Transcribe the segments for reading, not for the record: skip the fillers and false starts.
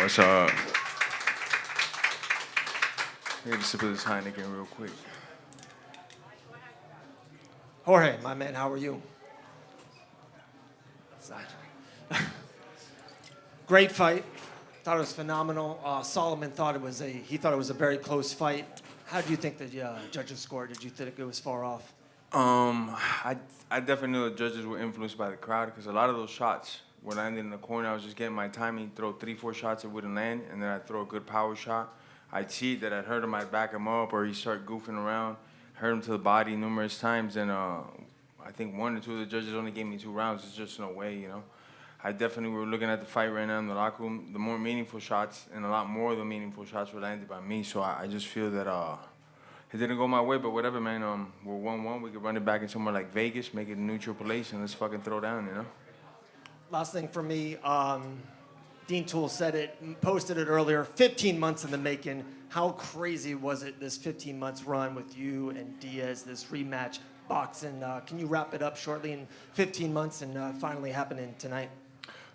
What's up? I got to sip of this Heineken real quick. Jorge, my man, how are you? Great fight. Thought it was phenomenal. Solomon thought it was a very close fight. How do you think the judges scored? Did you think it was far off? I definitely knew the judges were influenced by the crowd because a lot of those shots were landing in the corner. I was just getting my timing, throw 3-4 shots, it wouldn't land, and then I'd throw a good power shot. I'd see that I'd hurt him, I'd back him up, or he'd start goofing around. Hurt him to the body numerous times, and I think 1 or 2 of the judges only gave me 2 rounds. There's just no way, you know. I definitely were looking at the fight right now in the locker room. The more meaningful shots, and a lot more of the meaningful shots were landed by me, so I just feel that it didn't go my way, but whatever, man. We're 1-1. We could run it back in somewhere like Vegas, make it a neutral place, and let's fucking throw down, you know? Last thing for me, Dean Toole said it, posted it earlier, 15 months in the making. How crazy was it, this 15 months run with you and Diaz, this rematch boxing? Can you wrap it up shortly in 15 months and finally happening tonight?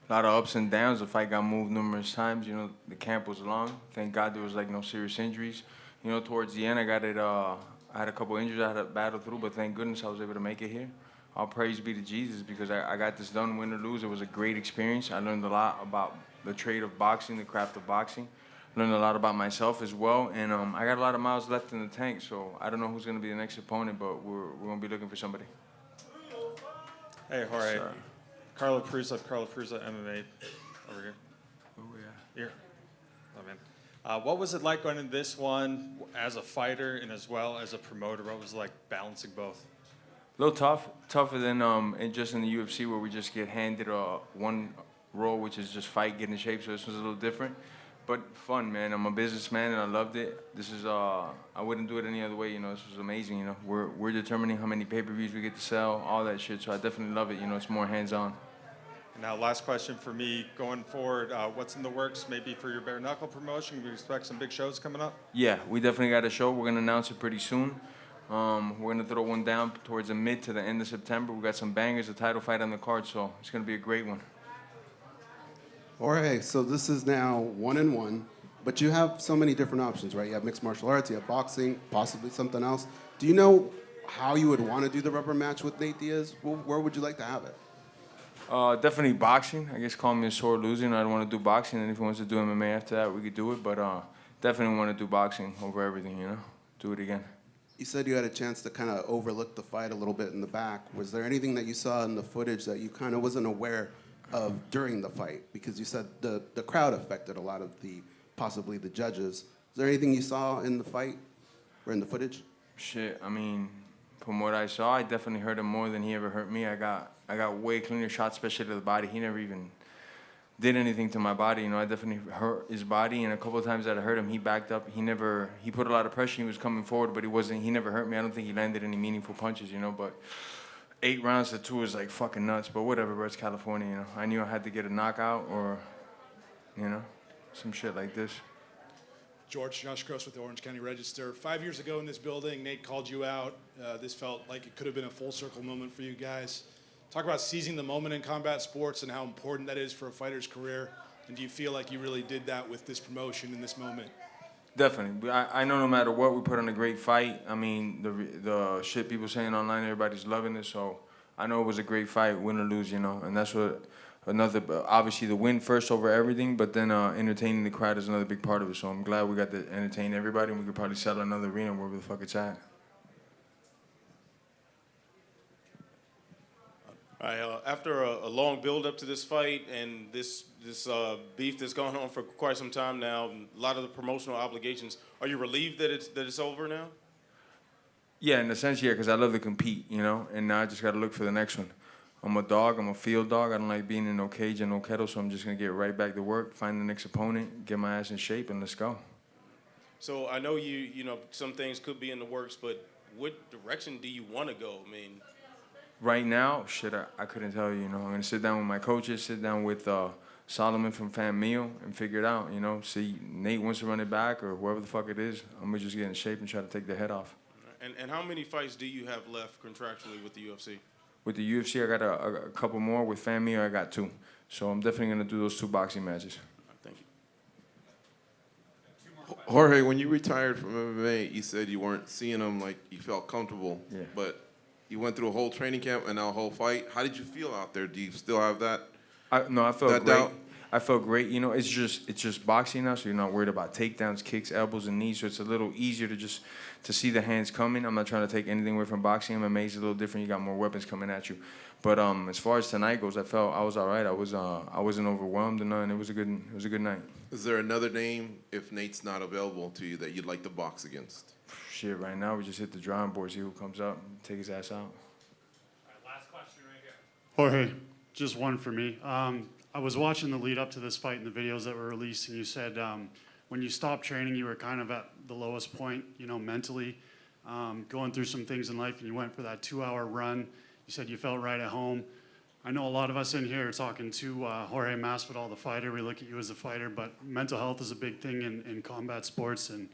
A lot of ups and downs. The fight got moved numerous times. You know, the camp was long. Thank God there was, like, no serious injuries. You know, towards the end, I had a couple injuries I had to battle through, but thank goodness I was able to make it here. All praise be to Jesus because I got this done, win or lose. It was a great experience. I learned a lot about the trade of boxing, the craft of boxing. Learned a lot about myself as well, and I got a lot of miles left in the tank, so I don't know who's going to be the next opponent, but we're going to be looking for somebody. Hey, Jorge. Carlo Prusa MMA over here. Oh, yeah. Here. Oh, man. What was it like going into this one as a fighter and as well as a promoter? What was it like balancing both? A little tougher than just in the UFC where we just get handed one role, which is just fight, get in shape, so this was a little different. But fun, man. I'm a businessman, and I loved it. This is, I wouldn't do it any other way, you know. This was amazing, you know. We're determining how many pay-per-views we get to sell, all that shit, so I definitely love it, you know. It's more hands-on. Now, last question for me. Going forward, what's in the works maybe for your bare knuckle promotion? Can we expect some big shows coming up? Yeah, we definitely got a show. We're going to announce it pretty soon. We're going to throw one down towards the mid to the end of September. We got some bangers, a title fight on the card, so it's going to be a great one. Jorge, so this is now 1-1, but you have so many different options, right? You have mixed martial arts, you have boxing, possibly something else. Do you know how you would want to do the rubber match with Nate Diaz? Where would you like to have it? Definitely boxing. I guess call me a sore loser, and I don't want to do boxing. And if he wants to do MMA after that, we could do it. But definitely want to do boxing over everything, you know? Do it again. You said you had a chance to kind of overlook the fight a little bit in the back. Was there anything that you saw in the footage that you kind of wasn't aware of during the fight? Because you said the crowd affected a lot of possibly the judges. Is there anything you saw in the fight or in the footage? Shit, I mean, from what I saw, I definitely hurt him more than he ever hurt me. I got way cleaner shots, especially to the body. He never even did anything to my body. You know, I definitely hurt his body, and a couple of times that I hurt him, he backed up. He put a lot of pressure. He was coming forward, but he never hurt me. I don't think he landed any meaningful punches, you know, but 8 rounds to 2 is like fucking nuts, but whatever, bro, it's California, you know. I knew I had to get a knockout or, you know, some shit like this. Josh Gross with the Orange County Register. 5 years ago in this building, Nate called you out. This felt like it could have been a full circle moment for you guys. Talk about seizing the moment in combat sports and how important that is for a fighter's career. And do you feel like you really did that with this promotion in this moment? Definitely. I know no matter what, we put on a great fight. I mean, the shit people saying online, everybody's loving it. So I know it was a great fight, win or lose, you know. And that's what obviously the win first over everything, but then entertaining the crowd is another big part of it. So I'm glad we got to entertain everybody, and we could probably sell another arena wherever the fuck it's at. All right, after a long build-up to this fight and this beef that's gone on for quite some time now, a lot of the promotional obligations, are you relieved that it's over now? Yeah, in a sense, yeah, because I love to compete, you know, and now I just got to look for the next one. I'm a dog. I'm a field dog. I don't like being in no cage and no kettle, so I'm just going to get right back to work, find the next opponent, get my ass in shape, and let's go. So I know you know, some things could be in the works, but what direction do you want to go? I mean... Right now, shit, I couldn't tell you, you know. I'm going to sit down with my coaches, sit down with Solomon from Fam Meal and figure it out, you know. See, Nate wants to run it back or whoever the fuck it is. I'm going to just get in shape and try to take their head off. And how many fights do you have left contractually with the UFC? With the UFC, I got a couple more. With Fam Meal, I got 2. So I'm definitely going to do those 2 boxing matches. Thank you. Jorge, when you retired from MMA, you said you weren't seeing them like you felt comfortable. Yeah. But you went through a whole training camp and now a whole fight. How did you feel out there? Do you still have that? No, I felt That great. doubt? I felt great. You know, it's just boxing now, so you're not worried about takedowns, kicks, elbows, and knees. So it's a little easier to see the hands coming. I'm not trying to take anything away from boxing. MMA is a little different. You got more weapons coming at you. But as far as tonight goes, I felt I was all right. I wasn't overwhelmed or nothing. It was a good night. Is there another name, if Nate's not available to you, that you'd like to box against? Shit, right now we just hit the drawing board, see who comes up, take his ass out. Last question right here. Jorge, just one for me. I was watching the lead up to this fight and the videos that were released, and you said when you stopped training, you were kind of at the lowest point, you know, mentally, going through some things in life, and you went for that 2-hour run. You said you felt right at home. I know a lot of us in here are talking to Jorge Masvidal, the fighter. We look at you as a fighter, but mental health is a big thing in combat sports, and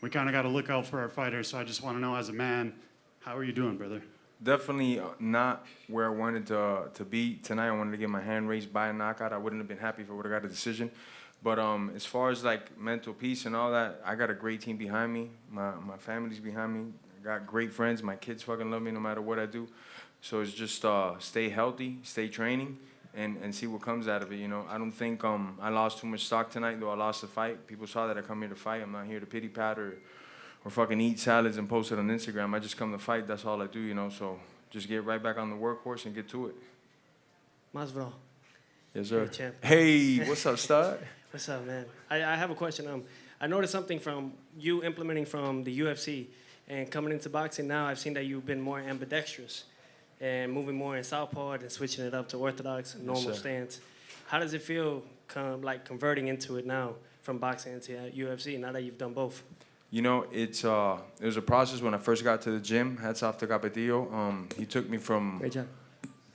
we kind of got to look out for our fighters. So I just want to know, as a man, how are you doing, brother? Definitely not where I wanted to be tonight. I wanted to get my hand raised by a knockout. I wouldn't have been happy if I would have got a decision. But as far as like mental peace and all that, I got a great team behind me. My family's behind me. I got great friends. My kids fucking love me no matter what I do. So it's just stay healthy, stay training, and see what comes out of it. You know, I don't think I lost too much stock tonight, though I lost the fight. People saw that I come here to fight. I'm not here to pity pat or fucking eat salads and post it on Instagram. I just come to fight. That's all I do, you know. So just get right back on the workhorse and get to it. Masvidal. Yes, sir. Hey, champ. Hey, what's up, stud? What's up, man? I have a question. I noticed something from you implementing from the UFC and coming into boxing now. I've seen that you've been more ambidextrous and moving more in southpaw and switching it up to orthodox, normal stance. How does it feel converting into it now from boxing into UFC now that you've done both? You know, it was a process when I first got to the gym. Hats off to Capetillo. He took me Great job.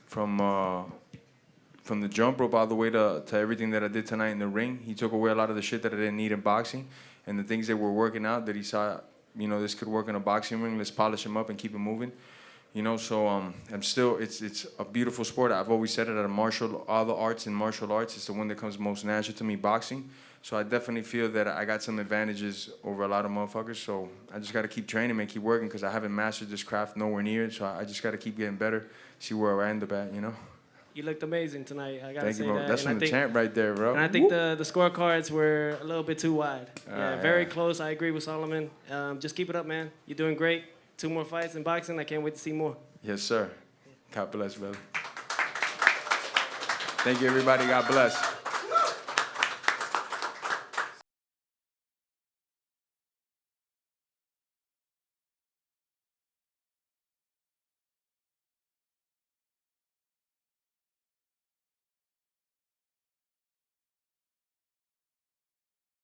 from the jump rope all the way to everything that I did tonight in the ring. He took away a lot of the shit that I didn't need in boxing, and the things that were working out that he saw, you know, this could work in a boxing ring. Let's polish them up and keep it moving. You know, so I'm still, it's a beautiful sport. I've always said it, all the arts and martial arts, it's the one that comes most natural to me, boxing. So I definitely feel that I got some advantages over a lot of motherfuckers. So I just got to keep training and keep working because I haven't mastered this craft nowhere near it. So I just got to keep getting better, see where I end up at, you know? You looked amazing tonight. I gotta Thank say you, bro. that. That's And from the champ right there, bro. And I think the scorecards were a little bit too wide. Yeah. Very close. I agree with Solomon. Just keep it up, man. You're doing great. 2 more fights in boxing. I can't wait to see more. Yes, sir. God bless, brother. Thank you, everybody. God bless.